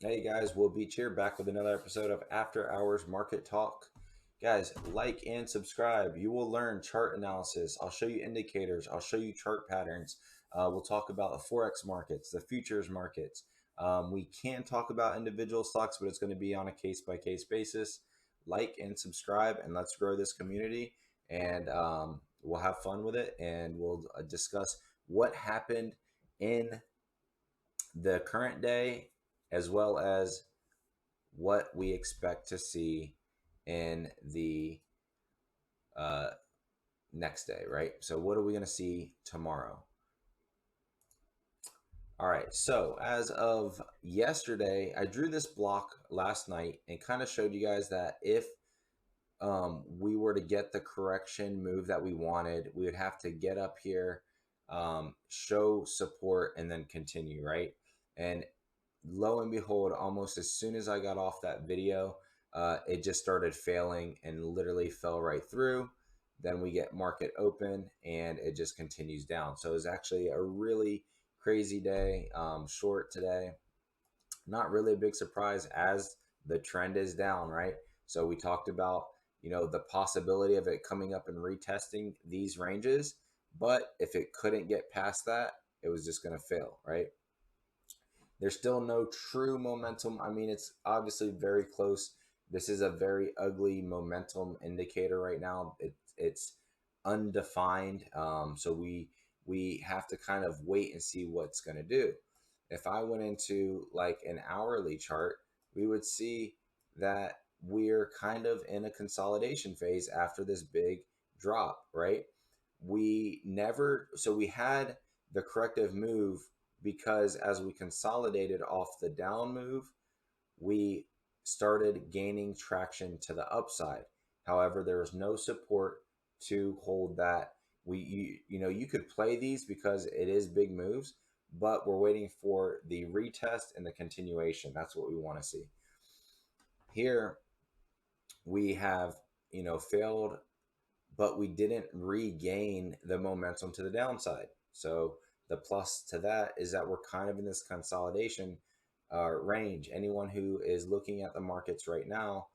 Hey guys, Will Beach here, back with another episode of After Hours Market Talk. Guys, like and subscribe. You will learn chart analysis. I'll show you indicators. I'll show you chart patterns. We'll talk about the forex markets, the futures markets. We can talk about individual stocks, but it's going to be on a case by case basis. Like and subscribe, and let's grow this community. And we'll have fun with it, and we'll discuss what happened in the current day as well as what we expect to see in the uh, next day, right? So, what are we going to see tomorrow? All right. So, as of yesterday, I drew this block last night and kind of showed you guys that if we were to get the correction move that we wanted, we would have to get up here, show support, and then continue, right? And lo and behold, almost as soon as I got off that video, it just started failing and literally fell right through. Then we get market open and it just continues down. So it was actually a really crazy day, short today. Not really a big surprise as the trend is down, right? So we talked about, the possibility of it coming up and retesting these ranges. But if it couldn't get past that, it was just going to fail, right? There's still no true momentum. I mean, it's obviously very close. This is a very ugly momentum indicator right now. It's undefined. So we have to kind of wait and see what's going to do. If I went into like an hourly chart, we would see that we're kind of in a consolidation phase after this big drop, right? We had the corrective move because as we consolidated off the down move, we started gaining traction to the upside. However, there was no support to hold that. You could play these because it is big moves, but we're waiting for the retest and the continuation. That's what we want to see. Here we have, failed, but we didn't regain the momentum to the downside. So the plus to that is that we're kind of in this consolidation range. Anyone who is looking at the markets right now,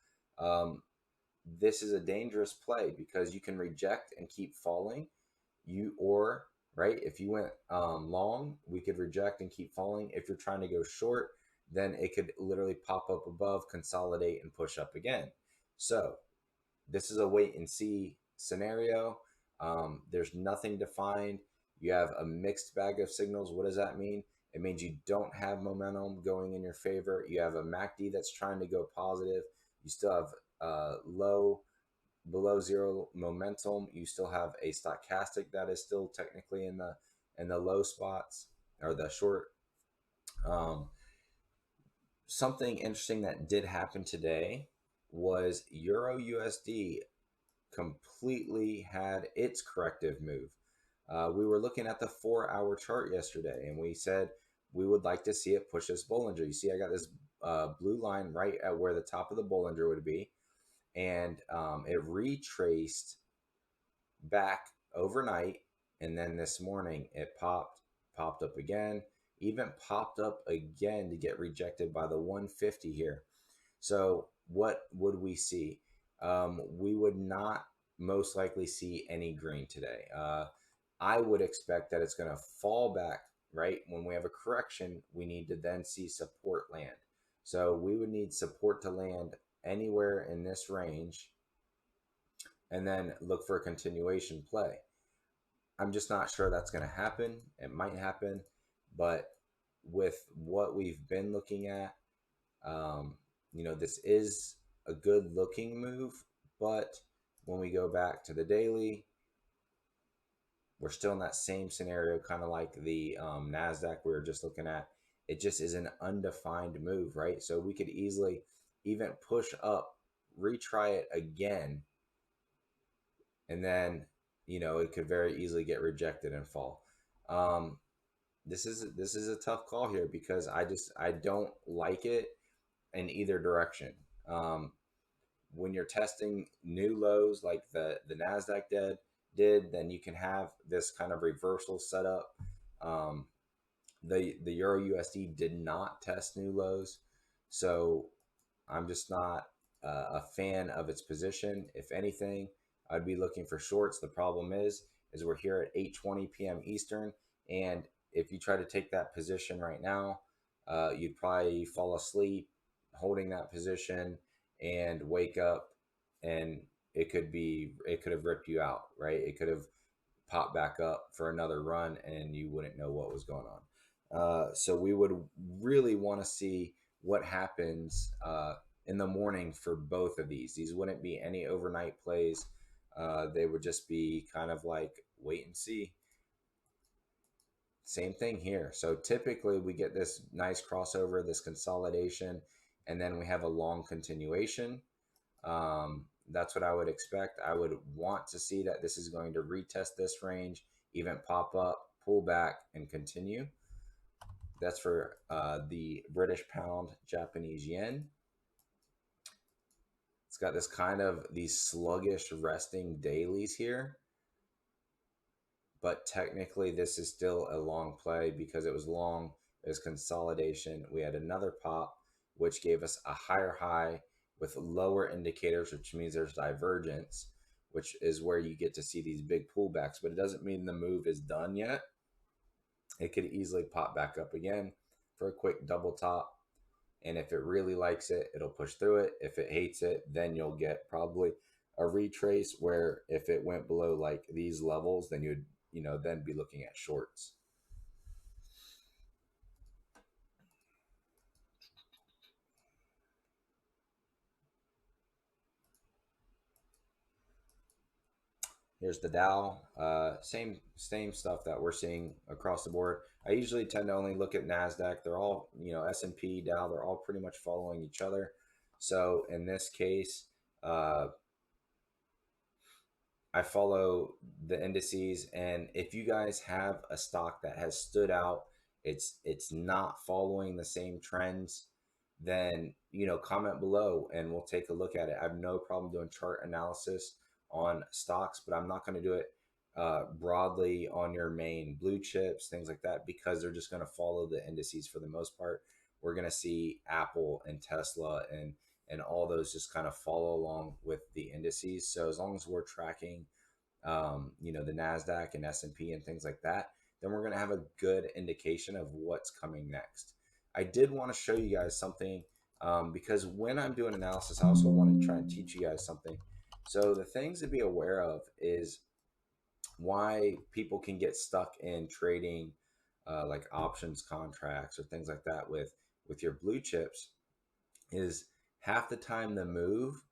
this is a dangerous play because you can reject and keep falling. Right, if you went long, we could reject and keep falling. If you're trying to go short, then it could literally pop up above, consolidate, and push up again. So this is a wait and see scenario. There's nothing defined. You have a mixed bag of signals. What does that mean? It means you don't have momentum going in your favor. You have a MACD that's trying to go positive. You still have below zero momentum. You still have a stochastic that is still technically in the low spots or the short. Um, Something interesting that did happen today was Euro USD completely had its corrective move. We were looking at the 4-hour chart yesterday, and we said we would like to see it push this Bollinger. You see, I got this blue line right at where the top of the Bollinger would be, and it retraced back overnight, and then this morning it popped up again, even popped up again to get rejected by the 150 here. So what would we see? We would not most likely see any green today. I would expect that it's going to fall back, right? When we have a correction, we need to then see support land. So we would need support to land anywhere in this range and then look for a continuation play. I'm just not sure that's going to happen. It might happen, but with what we've been looking at, this is a good looking move, but when we go back to the daily, we're still in that same scenario, kind of like the NASDAQ we were just looking at. It just is an undefined move, right? So we could easily even push up, retry it again, and then, it could very easily get rejected and fall. This is a tough call here because I don't like it in either direction. When you're testing new lows like the Nasdaq did, then you can have this kind of reversal set up. The Euro USD did not test new lows, So I'm just not a fan of its position. If anything, I'd be looking for shorts. The problem is we're here at 8:20 p.m. Eastern, and if you try to take that position right now, you'd probably fall asleep holding that position and wake up, and it could have ripped you out, right? It could have popped back up for another run, and you wouldn't know what was going on. So we would really want to see what happens in the morning for both of these. These wouldn't be any overnight plays. They would just be kind of like wait and see. Same thing here. So typically we get this nice crossover, this consolidation, and then we have a long continuation. That's what I would expect. I would want to see that this is going to retest this range, even pop up, pull back, and continue. That's for the British pound, Japanese yen. It's got this kind of these sluggish resting dailies here, but technically this is still a long play because it was long. There's consolidation. We had another pop, which gave us a higher high with lower indicators, which means there's divergence, which is where you get to see these big pullbacks, but it doesn't mean the move is done yet. It could easily pop back up again for a quick double top. And if it really likes it, it'll push through it. If it hates it, then you'll get probably a retrace where if it went below like these levels, then you'd, then be looking at shorts. Here's the Dow. Same stuff that we're seeing across the board. I usually tend to only look at Nasdaq. They're all, S&P, Dow. They're all pretty much following each other. So in this case, I follow the indices, and if you guys have a stock that has stood out, it's not following the same trends, then comment below and we'll take a look at it. I have no problem doing chart analysis on stocks, but I'm not going to do it broadly on your main blue chips, things like that, because they're just going to follow the indices for the most part. We're going to see Apple and Tesla and all those just kind of follow along with the indices. So as long as we're tracking, the Nasdaq and S&P and things like that, then we're going to have a good indication of what's coming next. I did want to show you guys something because when I'm doing analysis, I also want to try and teach you guys something. So the things to be aware of is why people can get stuck in trading like options contracts or things like that with your blue chips is half the time the move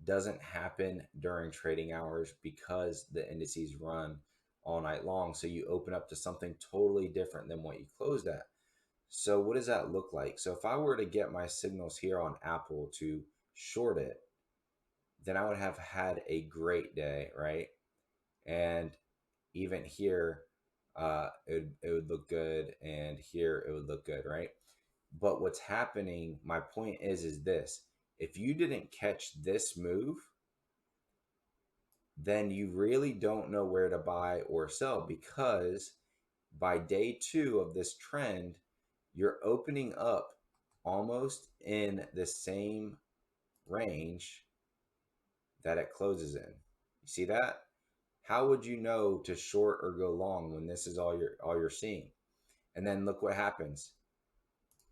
doesn't happen during trading hours because the indices run all night long. So you open up to something totally different than what you closed at. So what does that look like? So if I were to get my signals here on Apple to short it, then I would have had a great day, right? And even here, it would look good, and here it would look good, right? But what's happening, my point is this: if you didn't catch this move, then you really don't know where to buy or sell, because by day two of this trend, you're opening up almost in the same range that it closes in. You see that? How would you know to short or go long when this is all you're seeing? And then look what happens.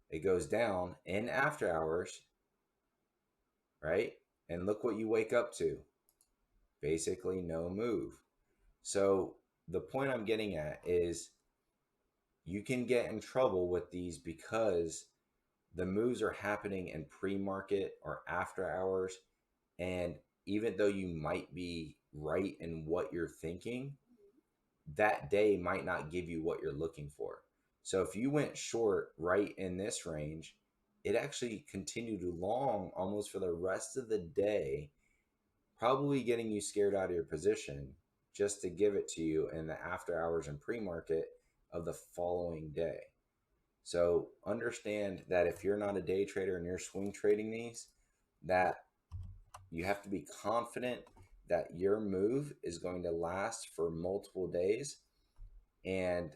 It goes down in after hours, right? And look what you wake up to. Basically no move. So the point I'm getting at is you can get in trouble with these because the moves are happening in pre-market or after hours. And even though you might be right in what you're thinking, that day might not give you what you're looking for. So if you went short right in this range, it actually continued long almost for the rest of the day, probably getting you scared out of your position just to give it to you in the after hours and pre-market of the following day. So understand that if you're not a day trader and you're swing trading these, that you have to be confident that your move is going to last for multiple days and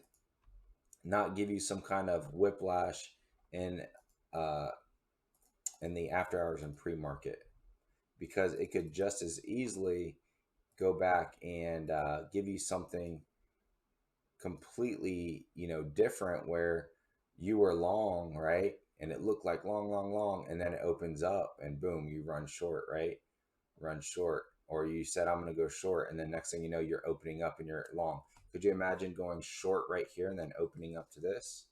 not give you some kind of whiplash in and the after hours and pre-market, because it could just as easily go back and give you something completely, different, where you were long, right? And it looked like long, long, long, and then it opens up and boom, you run short, right? Run short. Or you said, I'm going to go short, and then next thing you know, you're opening up and you're long. Could you imagine going short right here and then opening up to this,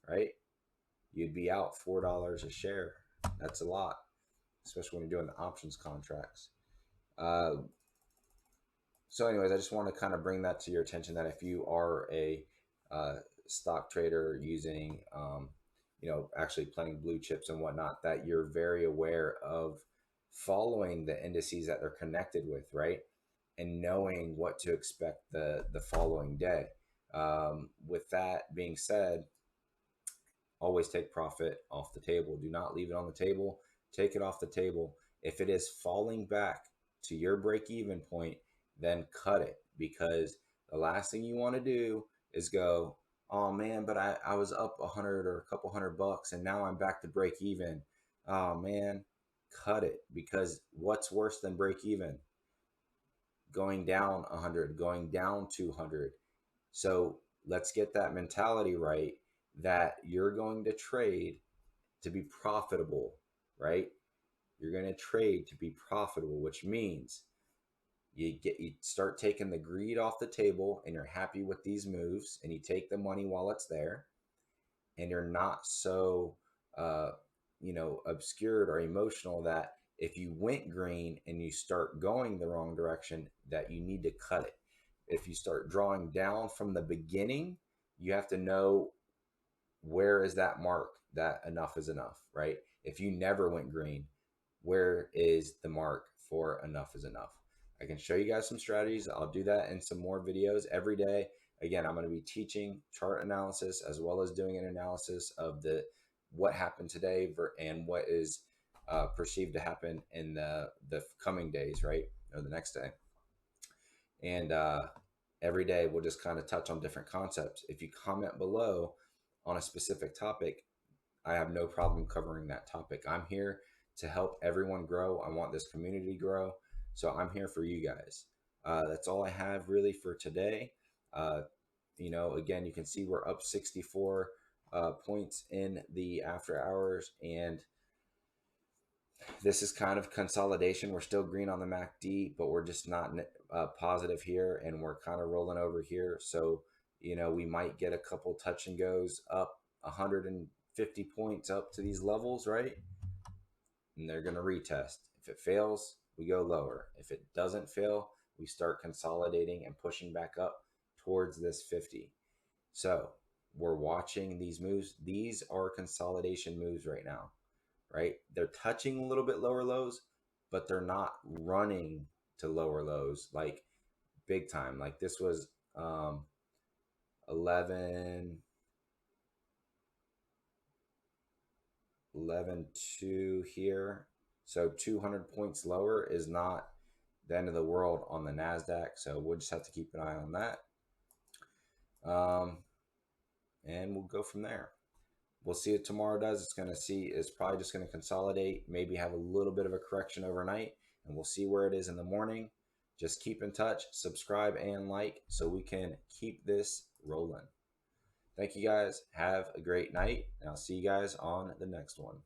right? You'd be out $4 a share. That's a lot, especially when you're doing the options contracts. Uh, so anyways, I just want to kind of bring that to your attention, that if you are a uh, stock trader using, actually playing blue chips and whatnot, that you're very aware of following the indices that they're connected with, right? And knowing what to expect the following day. With that being said, always take profit off the table. Do not leave it on the table. Take it off the table. If it is falling back to your break even point, then cut it, because the last thing you want to do is go, oh man, but I was up 100 or a couple $100 and now I'm back to break even. Oh man, cut it, because what's worse than break even? Going down 100, going down 200. So let's get that mentality right, that you're going to trade to be profitable, right? You're going to trade to be profitable, which means you start taking the greed off the table, and you're happy with these moves, and you take the money while it's there, and you're not so obscured or emotional that if you went green and you start going the wrong direction, that you need to cut it. If you start drawing down from the beginning, you have to know, where is that mark that enough is enough, right? If you never went green, where is the mark for enough is enough? I can show you guys some strategies. I'll do that in some more videos every day. Again, I'm going to be teaching chart analysis as well as doing an analysis of what happened today and what is perceived to happen in the coming days, right? Or the next day. And every day we'll just kind of touch on different concepts. If you comment below on a specific topic, I have no problem covering that topic. I'm here to help everyone grow. I want this community to grow. So I'm here for you guys. That's all I have really for today. Again, you can see we're up 64 points in the after hours, and this is kind of consolidation. We're still green on the MACD, but we're just not positive here, and we're kind of rolling over here. So, we might get a couple touch and goes up 150 points up to these levels, right? And they're going to retest. If it fails, we go lower. If it doesn't fail, we start consolidating and pushing back up towards this 50. So we're watching these moves. These are consolidation moves right now, right? They're touching a little bit lower lows, but they're not running to lower lows like big time. Like this was 11 2 here. So 200 points lower is not the end of the world on the NASDAQ. So we'll just have to keep an eye on that. And we'll go from there. We'll see what tomorrow does. It's probably just going to consolidate, maybe have a little bit of a correction overnight, and we'll see where it is in the morning. Just keep in touch, subscribe and like, so we can keep this rolling. Thank you guys. Have a great night, and I'll see you guys on the next one.